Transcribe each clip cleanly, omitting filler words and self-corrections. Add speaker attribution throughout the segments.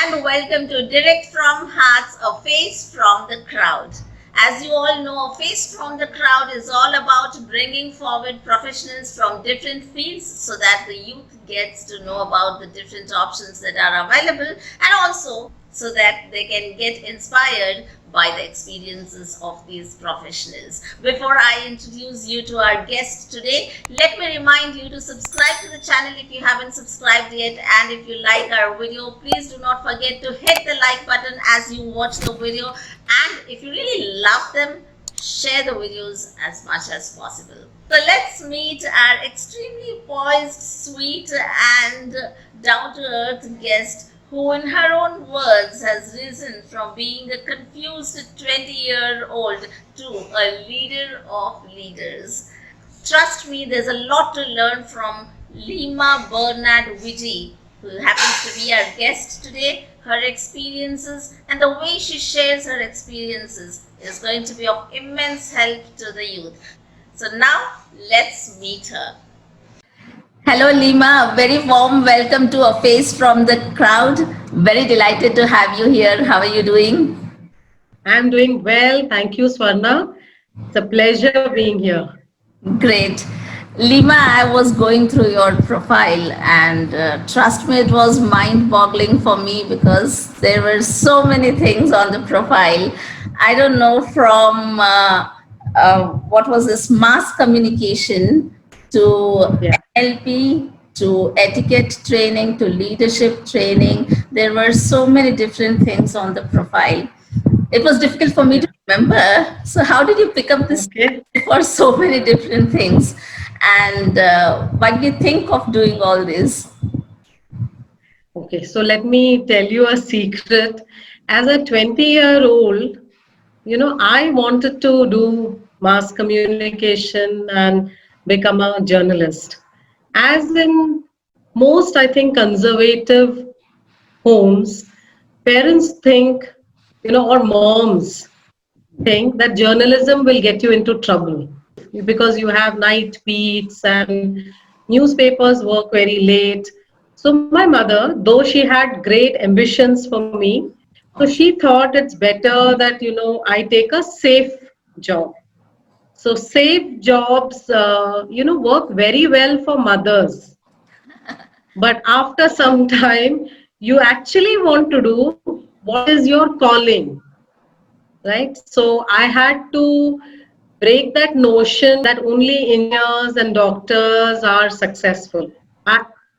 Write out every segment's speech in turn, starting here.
Speaker 1: and welcome to Direct from Hearts, a face from the crowd. As you all know, a face from the crowd is all about bringing forward professionals from different fields so that the youth gets to know about the different options that are available and also so that they can get inspired by the experiences of these professionals. Before I introduce you to our guest today, let me remind you to subscribe to the channel if you haven't subscribed yet, and if you like our video, please do not forget to hit the like button as you watch the video, and if you really love them, share the videos as much as possible. So let's meet our extremely poised, sweet and down-to-earth guest who in her own words has risen from being a confused 20-year-old to a leader of leaders. Trust me, there's a lot to learn from Lima Bernard Vijay, who happens to be our guest today. Her experiences and the way she shares her experiences is going to be of immense help to the youth. So now, let's meet her. Hello, Lima. A very warm welcome to A Face from the Crowd. Very delighted to have you here. How are you doing?
Speaker 2: I'm doing well. Thank you, Swarna. It's a pleasure being here.
Speaker 1: Great. Lima, I was going through your profile, and trust me, it was mind boggling for me because there were so many things on the profile. I don't know, from what was this, mass communication to NLP to etiquette training to leadership training. There were so many different things on the profile. It was difficult for me to remember. So, how did you pick up this for so many different things? And why did you think of doing all this?
Speaker 2: Okay, so let me tell you a secret. As a 20-year-old, I wanted to do mass communication and become a journalist. As in most, I think, conservative homes, parents think, or moms think that journalism will get you into trouble because you have night beats and newspapers work very late. So my mother, though she had great ambitions for me, so she thought it's better that, I take a safe job. So safe jobs, work very well for mothers. But after some time, you actually want to do what is your calling, right? So I had to break that notion that only engineers and doctors are successful.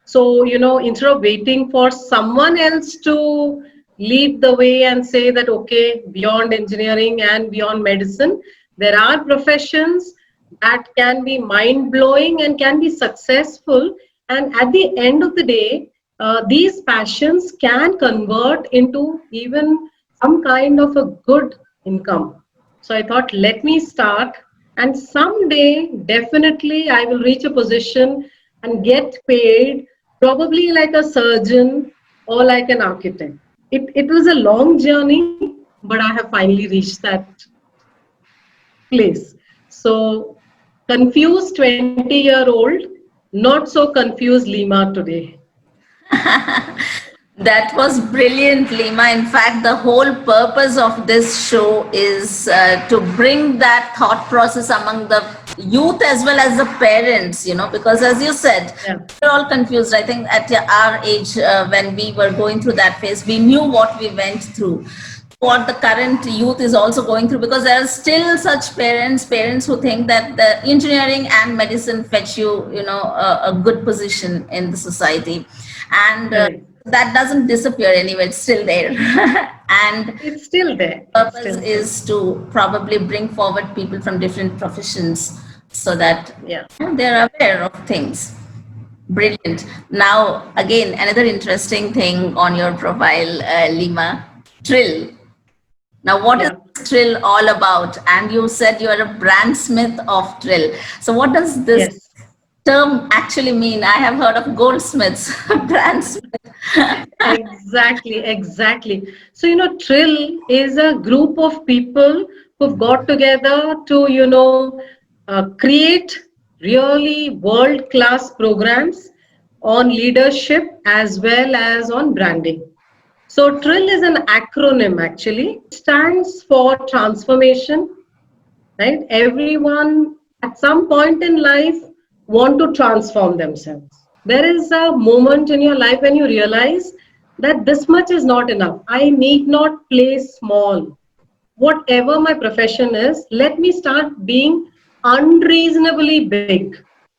Speaker 2: So, instead of waiting for someone else to lead the way and say that, okay, beyond engineering and beyond medicine, there are professions that can be mind blowing and can be successful. And at the end of the day, these passions can convert into even some kind of a good income. So I thought, let me start, and someday definitely I will reach a position and get paid, probably like a surgeon or like an architect. It was a long journey, but I have finally reached that place. So confused 20-year-old, not so confused Lima today.
Speaker 1: That was brilliant, Lima. In fact, the whole purpose of this show is to bring that thought process among the youth as well as the parents, because as you said, we're all confused. I think at our age, when we were going through that phase, we knew what we went through. What the current youth is also going through, because there are still such parents who think that the engineering and medicine fetch you, a good position in the society, and that doesn't disappear anyway. It's still there, and
Speaker 2: it's still there.
Speaker 1: Purpose is to probably bring forward people from different professions so that they're aware of things. Brilliant. Now, again, another interesting thing on your profile, Lima, Trill. Now, what is Trill all about? And you said you are a brandsmith of Trill. So what does this term actually mean? I have heard of goldsmiths, brandsmith.
Speaker 2: Exactly. So, Trill is a group of people who've got together to, create really world-class programs on leadership as well as on branding. So TRIL is an acronym actually. It stands for transformation, right? Everyone at some point in life want to transform themselves. There is a moment in your life when you realize that this much is not enough. I need not play small. Whatever my profession is, let me start being unreasonably big.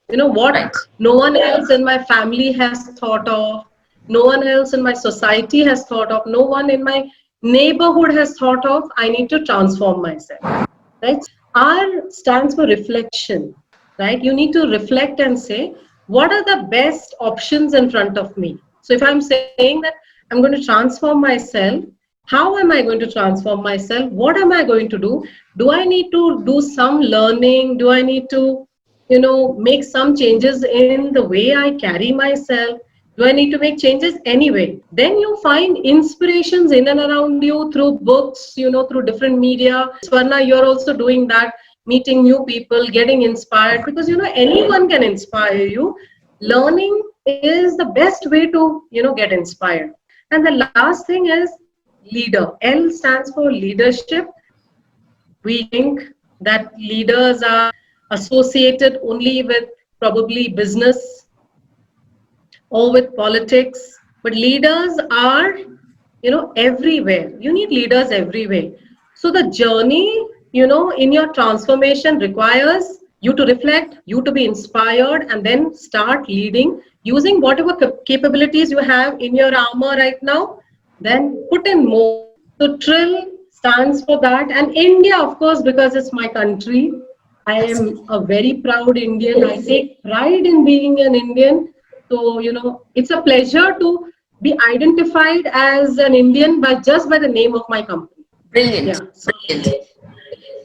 Speaker 2: You know what
Speaker 1: Right.
Speaker 2: no one else in my family has thought of, no one else in my society has thought of, no one in my neighborhood has thought of. I need to transform myself, right? R stands for reflection, right? You need to reflect and say, what are the best options in front of me? So if I'm saying that I'm going to transform myself, how am I going to transform myself? What am I going to do? Do I need to do some learning? Do I need to, make some changes in the way I carry myself? Do I need to make changes anyway? Then you find inspirations in and around you through books, through different media. Swarna, you're also doing that, meeting new people, getting inspired, because anyone can inspire you. Learning is the best way to get inspired. And the last thing is leader. L stands for leadership. We think that leaders are associated only with probably business or with politics, but leaders are everywhere. You need leaders everywhere. So the journey in your transformation requires you to reflect, you to be inspired, and then start leading using whatever capabilities you have in your armor right now. Then put in more. So TRIL stands for that. And India, of course, because it's my country. I am a very proud Indian. I take pride in being an Indian. So, it's a pleasure to be identified as an Indian by the name of my company.
Speaker 1: Brilliant.
Speaker 2: Yeah. So,
Speaker 1: Brilliant.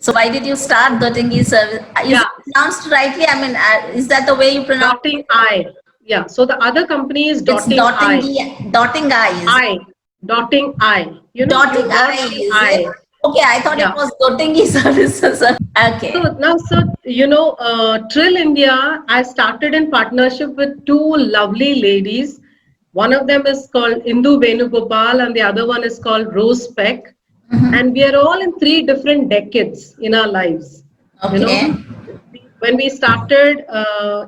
Speaker 1: So why did you start Dottingi service? Is
Speaker 2: yeah,
Speaker 1: it pronounced rightly? I mean, is that the way you pronounce
Speaker 2: dotting I. Yeah. So the other company is
Speaker 1: it? It's
Speaker 2: dotting I.
Speaker 1: Dotting I, is it?
Speaker 2: I. Dotting I. You
Speaker 1: Dotting
Speaker 2: dot
Speaker 1: I,
Speaker 2: the
Speaker 1: is it?
Speaker 2: I.
Speaker 1: Okay, I thought it
Speaker 2: Yeah.
Speaker 1: was Dottingi services. Okay.
Speaker 2: So now, Trill India, I started in partnership with two lovely ladies. One of them is called Indu Venugopal and the other one is called Rose Peck. And we are all in three different decades in our lives. You
Speaker 1: Okay.
Speaker 2: know, when we started,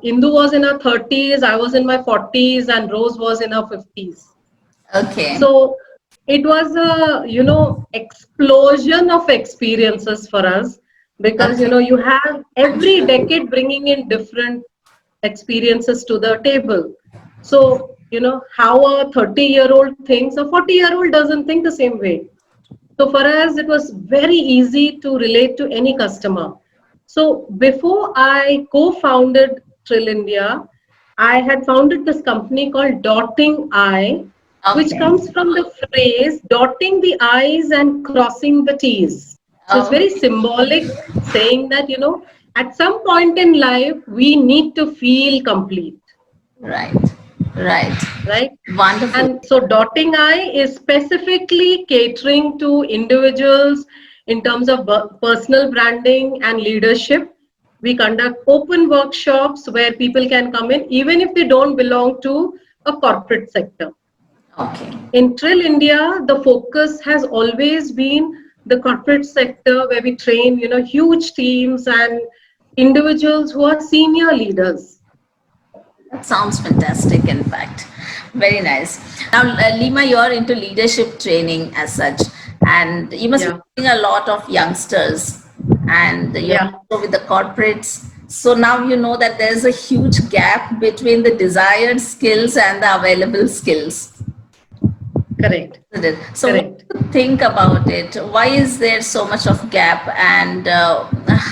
Speaker 2: Indu was in her 30s, I was in my 40s, and Rose was in her 50s.
Speaker 1: Okay.
Speaker 2: So it was a, explosion of experiences for us because,
Speaker 1: Okay.
Speaker 2: you have every decade bringing in different experiences to the table. So, how a 30-year-old thinks, a 40-year-old doesn't think the same way. So for us, it was very easy to relate to any customer. So before I co-founded Trill India, I had founded this company called Dotting I, which
Speaker 1: Okay.
Speaker 2: comes from the phrase dotting the I's and crossing the T's. So it's very
Speaker 1: Okay.
Speaker 2: symbolic, saying that, at some point in life, we need to feel complete,
Speaker 1: Right. Right.
Speaker 2: right?
Speaker 1: Wonderful.
Speaker 2: And so Dotting I is specifically catering to individuals in terms of personal branding and leadership. We conduct open workshops where people can come in even if they don't belong to a corporate sector.
Speaker 1: Okay.
Speaker 2: In Trill India, the focus has always been the corporate sector where we train, huge teams and individuals who are senior leaders.
Speaker 1: That sounds fantastic, in fact. Very nice. Now, Lima, you're into leadership training as such, and you must be
Speaker 2: Yeah,
Speaker 1: seeing a lot of youngsters, and you're
Speaker 2: yeah,
Speaker 1: also with the corporates. So now you know that there's a huge gap between the desired skills and the available skills.
Speaker 2: correct,
Speaker 1: Isn't it? So what
Speaker 2: correct.
Speaker 1: do you think about it? Why is there so much of gap, and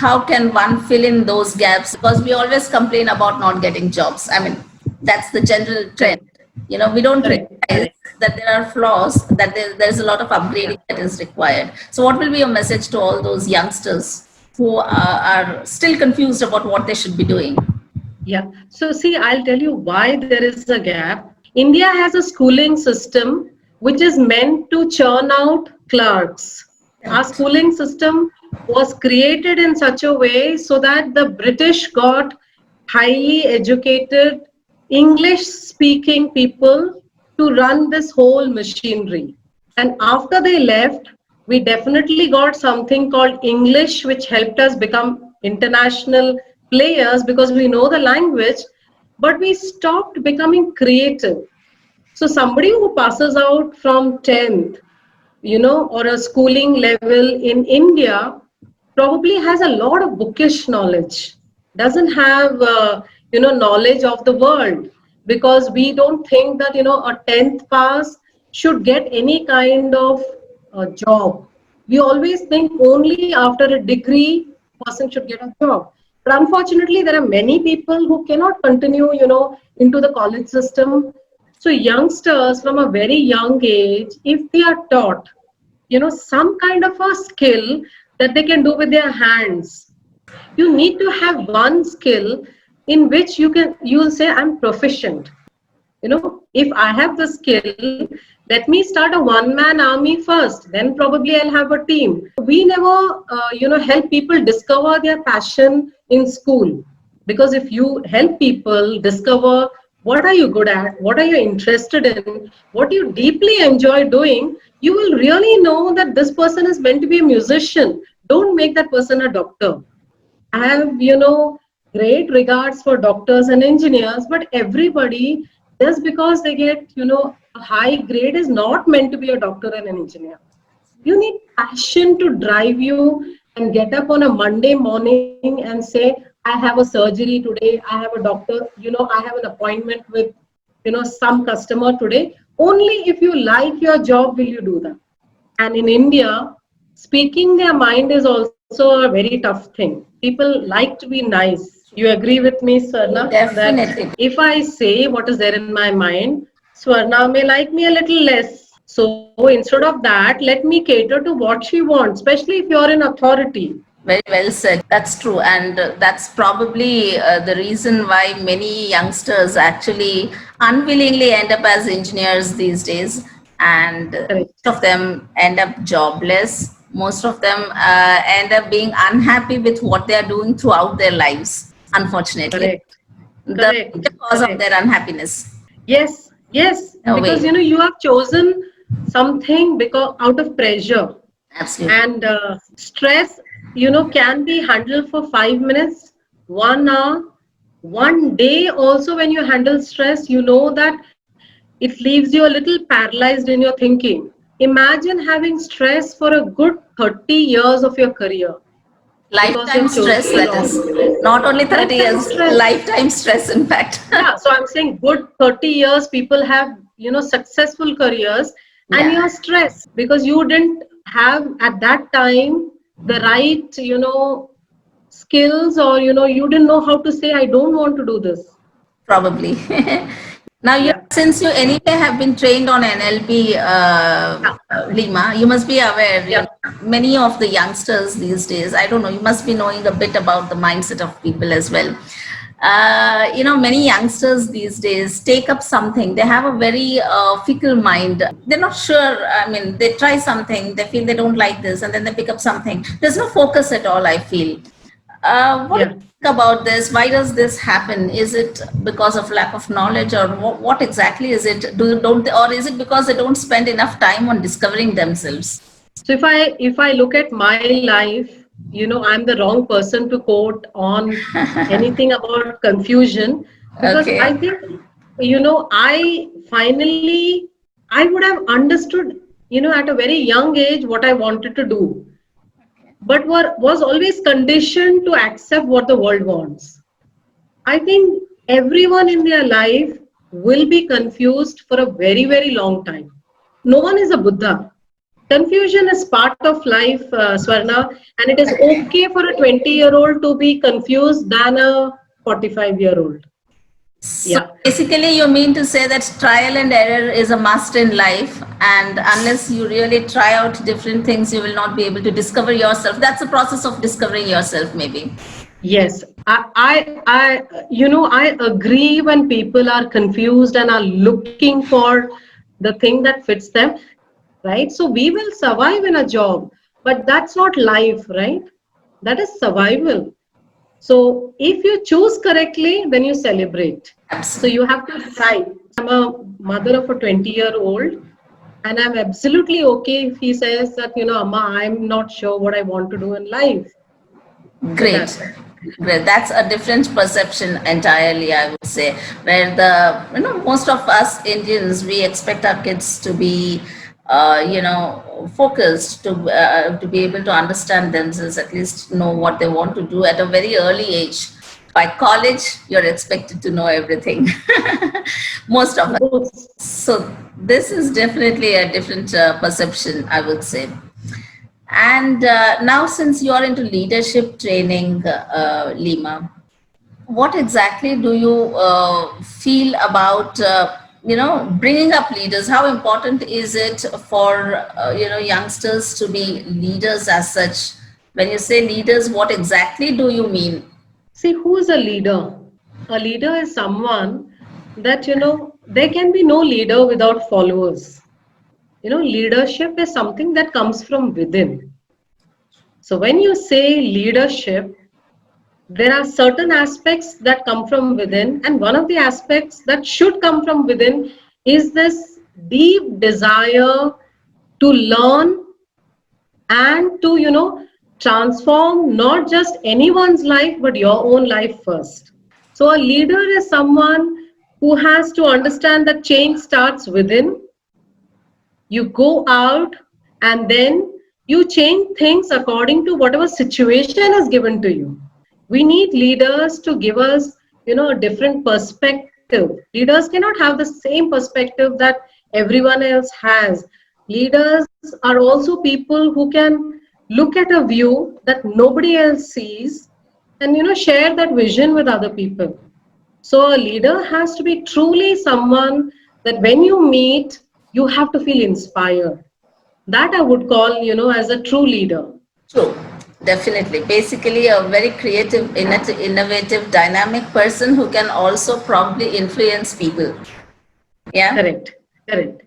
Speaker 1: how can one fill in those gaps? Because we always complain about not getting jobs. I mean, that's the general trend.
Speaker 2: Correct.
Speaker 1: We don't
Speaker 2: Correct.
Speaker 1: realize that there are flaws, that there's a lot of
Speaker 2: Yeah.
Speaker 1: upgrading that is required. So what will be your message to all those youngsters who are still confused about what they should be doing?
Speaker 2: Yeah. So see, I'll tell you why there is a gap. India has a schooling system which is meant to churn out clerks. Our
Speaker 1: Correct.
Speaker 2: schooling system was created in such a way so that the British got highly educated, English speaking people to run this whole machinery. And after they left, we definitely got something called English, which helped us become international players because we know the language, but we stopped becoming creative. So somebody who passes out from 10th, or a schooling level in India probably has a lot of bookish knowledge, doesn't have, knowledge of the world, because we don't think that, a 10th pass should get any kind of job. We always think only after a degree, person should get a job. But unfortunately, there are many people who cannot continue, into the college system. So youngsters from a very young age, if they are taught, some kind of a skill that they can do with their hands, you need to have one skill in which you'll say, I'm proficient. If I have the skill, let me start a one man army first, then probably I'll have a team. We never help people discover their passion in school, because if you help people discover what are you good at, what are you interested in, what you deeply enjoy doing, you will really know that this person is meant to be a musician. Don't make that person a doctor. I have, great regards for doctors and engineers, but everybody, just because they get, a high grade, is not meant to be a doctor and an engineer. You need passion to drive you and get up on a Monday morning and say, I have a surgery today, I have a doctor, I have an appointment with, some customer today. Only if you like your job will you do that. And in India, speaking their mind is also a very tough thing. People like to be nice. You agree with me, Swarna?
Speaker 1: Definitely.
Speaker 2: That if I say what is there in my mind, Swarna may like me a little less. So instead of that, let me cater to what she wants, especially if you're in authority.
Speaker 1: Very well said. That's true. And that's probably the reason why many youngsters actually unwillingly end up as engineers these days. And
Speaker 2: Correct.
Speaker 1: most of them end up jobless. Most of them end up being unhappy with what they are doing throughout their lives, unfortunately.
Speaker 2: Correct.
Speaker 1: The
Speaker 2: Correct.
Speaker 1: cause of
Speaker 2: Correct.
Speaker 1: their unhappiness.
Speaker 2: Yes, yes,
Speaker 1: No
Speaker 2: because
Speaker 1: way.
Speaker 2: you have chosen something because out of pressure.
Speaker 1: Absolutely.
Speaker 2: And stress, can be handled for 5 minutes, 1 hour, one day. Also, when you handle stress, you know that it leaves you a little paralyzed in your thinking. Imagine having stress for a good 30 years of your career because
Speaker 1: Lifetime
Speaker 2: you've chosen
Speaker 1: stress,
Speaker 2: the
Speaker 1: that
Speaker 2: wrong
Speaker 1: is.
Speaker 2: career.
Speaker 1: Not only 30
Speaker 2: Lifetime
Speaker 1: years,
Speaker 2: stress.
Speaker 1: lifetime stress, in fact.
Speaker 2: Yeah, so I'm saying good 30 years people have, successful careers, and
Speaker 1: Yeah.
Speaker 2: you're stressed because you didn't have at that time the right, skills, or, you didn't know how to say, I don't want to do this.
Speaker 1: Probably. Now,
Speaker 2: Yeah.
Speaker 1: since you anyway have been trained on NLP,
Speaker 2: Yeah.
Speaker 1: Lima, you must be aware,
Speaker 2: Yeah.
Speaker 1: many of the youngsters these days, I don't know, you must be knowing a bit about the mindset of people as well. Many youngsters these days take up something. They have a very fickle mind. They're not sure. I mean, they try something, they feel they don't like this, and then they pick up something. There's no focus at all, I feel. What do
Speaker 2: Yeah.
Speaker 1: you think about this? Why does this happen? Is it because of lack of knowledge, or what exactly is it? Or is it because they don't spend enough time on discovering themselves?
Speaker 2: So if I look at my life, I'm the wrong person to quote on anything about confusion, because I
Speaker 1: Okay.
Speaker 2: think, I finally, I would have understood, at a very young age what I wanted to do, but was always conditioned to accept what the world wants. I think everyone in their life will be confused for a very, very long time. No one is a Buddha. Confusion is part of life, Swarna, and it is
Speaker 1: Okay.
Speaker 2: okay for a 20-year-old to be confused than a 45-year-old.
Speaker 1: So
Speaker 2: Yeah.
Speaker 1: basically, you mean to say that trial and error is a must in life, and unless you really try out different things, you will not be able to discover yourself. That's the process of discovering yourself, maybe.
Speaker 2: Yes. I agree when people are confused and are looking for the thing that fits them, right? So we will survive in a job, but that's not life, right? That is survival. So if you choose correctly, then you celebrate. So
Speaker 1: Absolutely.
Speaker 2: you have to decide. I'm a mother of a 20-year-old. And I'm absolutely okay if he says that, Amma, I'm not sure what I want to do in life. So
Speaker 1: Great.
Speaker 2: that's it.
Speaker 1: Great. That's a different perception entirely, I would say, where most of us Indians, we expect our kids to be, focused, to be able to understand themselves, at least know what they want to do at a very early age. By college, you're expected to know everything. Most of us.
Speaker 2: Most.
Speaker 1: So this is definitely a different perception, I would say. And now, since you are into leadership training, Lima, what exactly do you feel about bringing up leaders? How important is it for youngsters to be leaders as such? When you say leaders, what exactly do you mean?
Speaker 2: See, who is a leader? A leader is someone that, there can be no leader without followers. Leadership is something that comes from within. So when you say leadership, there are certain aspects that come from within, and one of the aspects that should come from within is this deep desire to learn and to, transform not just anyone's life, but your own life first. So a leader is someone who has to understand that change starts within. You go out and then you change things according to whatever situation is given to you. We need leaders to give us, a different perspective. Leaders cannot have the same perspective that everyone else has. Leaders are also people who can look at a view that nobody else sees and, share that vision with other people. So a leader has to be truly someone that when you meet, you have to feel inspired. That I would call, as a true leader.
Speaker 1: True, definitely. Basically, a very creative, innovative, dynamic person who can also probably influence people. Yeah,
Speaker 2: Correct. Correct.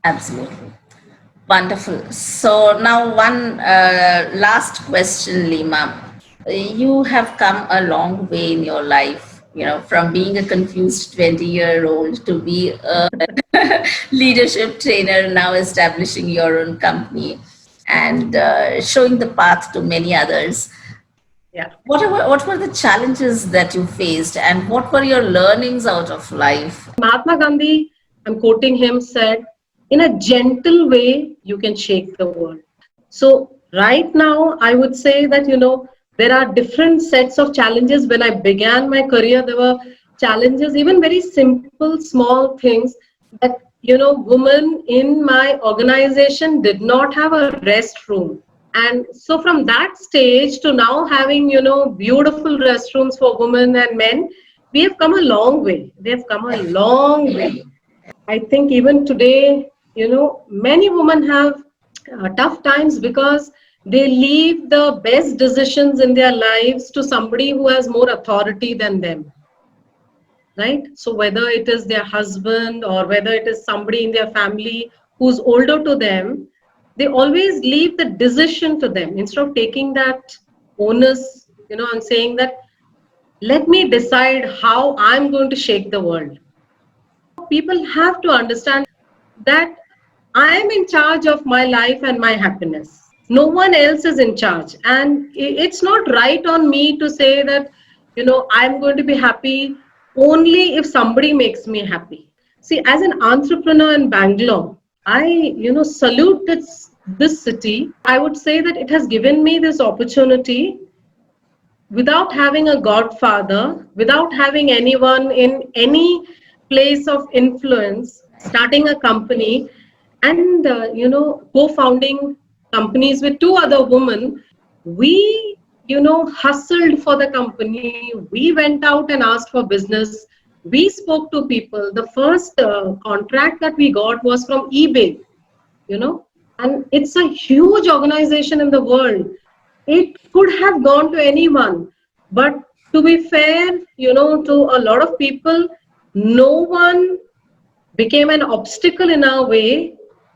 Speaker 1: absolutely. Wonderful. So now one last question, Lima. You have come a long way in your life, from being a confused 20-year-old to be a leadership trainer, now establishing your own company and showing the path to many others.
Speaker 2: Yeah.
Speaker 1: What were the challenges that you faced and what were your learnings out of life?
Speaker 2: Mahatma Gandhi, I'm quoting him, said, in a gentle way, you can shake the world. So, right now, I would say that, there are different sets of challenges. When I began my career, there were challenges, even very simple, small things that, women in my organization did not have a restroom. And so from that stage to now having, beautiful restrooms for women and men, we have come a long way. We have come a long way. I think even today, many women have tough times because they leave the best decisions in their lives to somebody who has more authority than them, right? So whether it is their husband or whether it is somebody in their family who's older to them, they always leave the decision to them instead of taking that onus, and saying that, let me decide how I'm going to shake the world. People have to understand that I am in charge of my life and my happiness. No one else is in charge. And it's not right on me to say that, I'm going to be happy only if somebody makes me happy. See, as an entrepreneur in Bangalore, I, salute this city. I would say that it has given me this opportunity without having a godfather, without having anyone in any place of influence, starting a company and co-founding companies with two other women. We hustled for the company. We went out and asked for business. We spoke to people. The first contract that we got was from eBay, you know and it's a huge organization in the world. It could have gone to anyone, but to be fair, to a lot of people, no one became an obstacle in our way.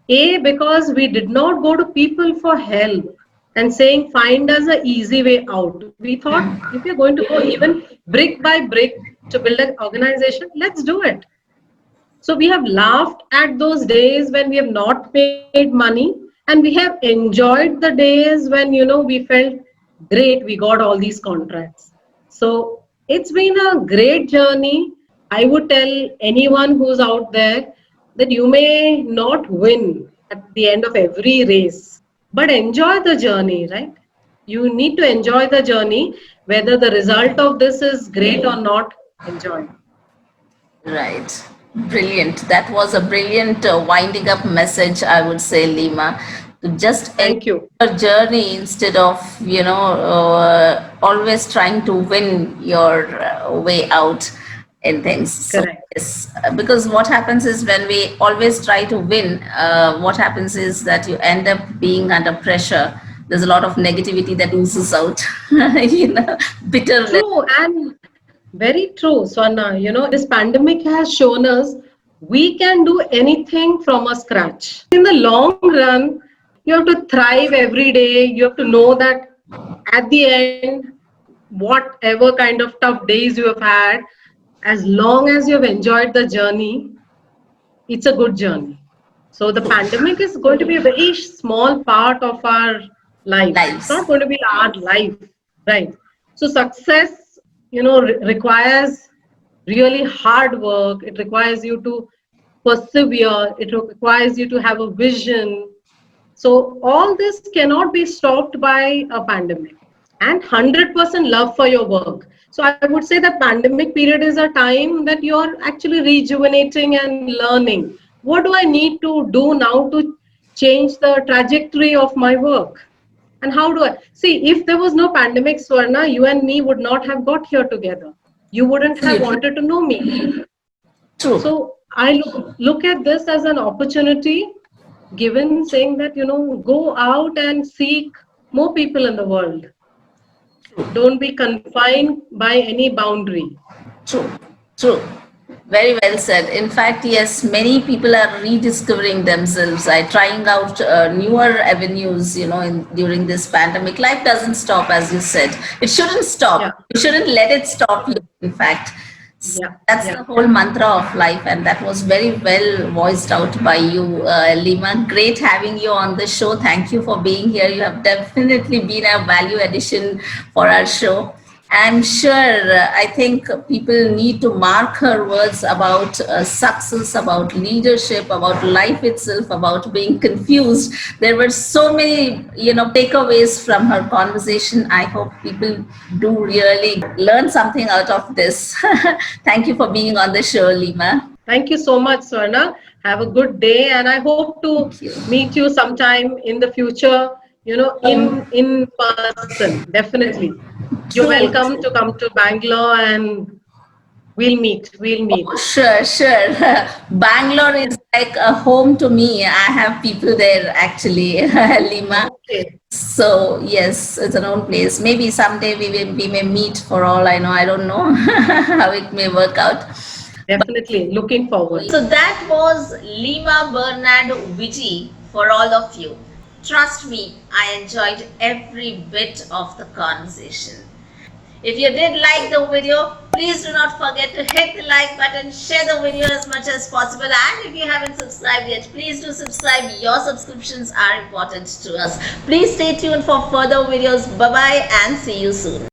Speaker 2: Because we did not go to people for help and saying find us an easy way out. We thought if you're going to go even brick by brick to build an organization, let's do it. So we have laughed at those days when we have not made money, and we have enjoyed the days when, we felt great, we got all these contracts. So it's been a great journey. I would tell anyone who's out there that you may not win at the end of every race, but enjoy the journey, right? You need to enjoy the journey, whether the result of this is great or not, enjoy.
Speaker 1: Right. Brilliant. That was a brilliant winding up message, I would say, Lima. To just
Speaker 2: Thank
Speaker 1: enjoy
Speaker 2: you.
Speaker 1: your journey instead of, always trying to win your way out in things. So,
Speaker 2: Correct.
Speaker 1: yes, because what happens is when we always try to win, what happens is that you end up being under pressure. There's a lot of negativity that oozes out, bitterness.
Speaker 2: True, and very true, Swarna. This pandemic has shown us we can do anything from a scratch. In the long run, you have to thrive every day. You have to know that at the end, whatever kind of tough days you have had, as long as you have enjoyed the journey, it's a good journey. So the pandemic is going to be a very small part of our life. It's
Speaker 1: Lives.
Speaker 2: not going to be our life, right? So success, requires really hard work. It requires you to persevere. It requires you to have a vision. So all this cannot be stopped by a pandemic, and 100% love for your work. So I would say that pandemic period is a time that you're actually rejuvenating and learning. What do I need to do now to change the trajectory of my work? And how do I see, if there was no pandemic, Swarna, you and me would not have got here together. You wouldn't have
Speaker 1: Absolutely.
Speaker 2: wanted to know me.
Speaker 1: True.
Speaker 2: So I look at this as an opportunity given, saying that, go out and seek more people in the world. Don't be confined by any boundary.
Speaker 1: True, true. Very well said. In fact, yes, many people are rediscovering themselves, trying out newer avenues, during this pandemic. Life doesn't stop, as you said. It shouldn't stop.
Speaker 2: Yeah,
Speaker 1: You shouldn't let it stop you, in fact.
Speaker 2: yeah,
Speaker 1: That's
Speaker 2: yeah.
Speaker 1: the whole mantra of life, and that was very well voiced out by you, Lima. Great having you on the show. Thank you for being here. You have definitely been a value addition for our show. I'm sure, I think people need to mark her words about success, about leadership, about life itself, about being confused. There were so many, takeaways from her conversation. I hope people do really learn something out of this. Thank you for being on the show, Lima.
Speaker 2: Thank you so much, Swarna. Have a good day, and I hope to
Speaker 1: Thank you.
Speaker 2: meet you sometime in the future, in person, definitely. You're
Speaker 1: True.
Speaker 2: welcome to come to Bangalore, and we'll meet.
Speaker 1: Sure, sure. Bangalore is like a home to me. I have people there actually, Lima.
Speaker 2: Okay,
Speaker 1: So yes, it's an own place. Maybe someday we may meet. For all I know, I don't know how it may work out.
Speaker 2: definitely. Looking forward.
Speaker 1: So that was Lima Bernard Viji for all of you. Trust me, I enjoyed every bit of the conversation. If you did like the video, please do not forget to hit the like button, share the video as much as possible, and if you haven't subscribed yet, please do subscribe. Your subscriptions are important to us. Please stay tuned for further videos. Bye bye and see you soon.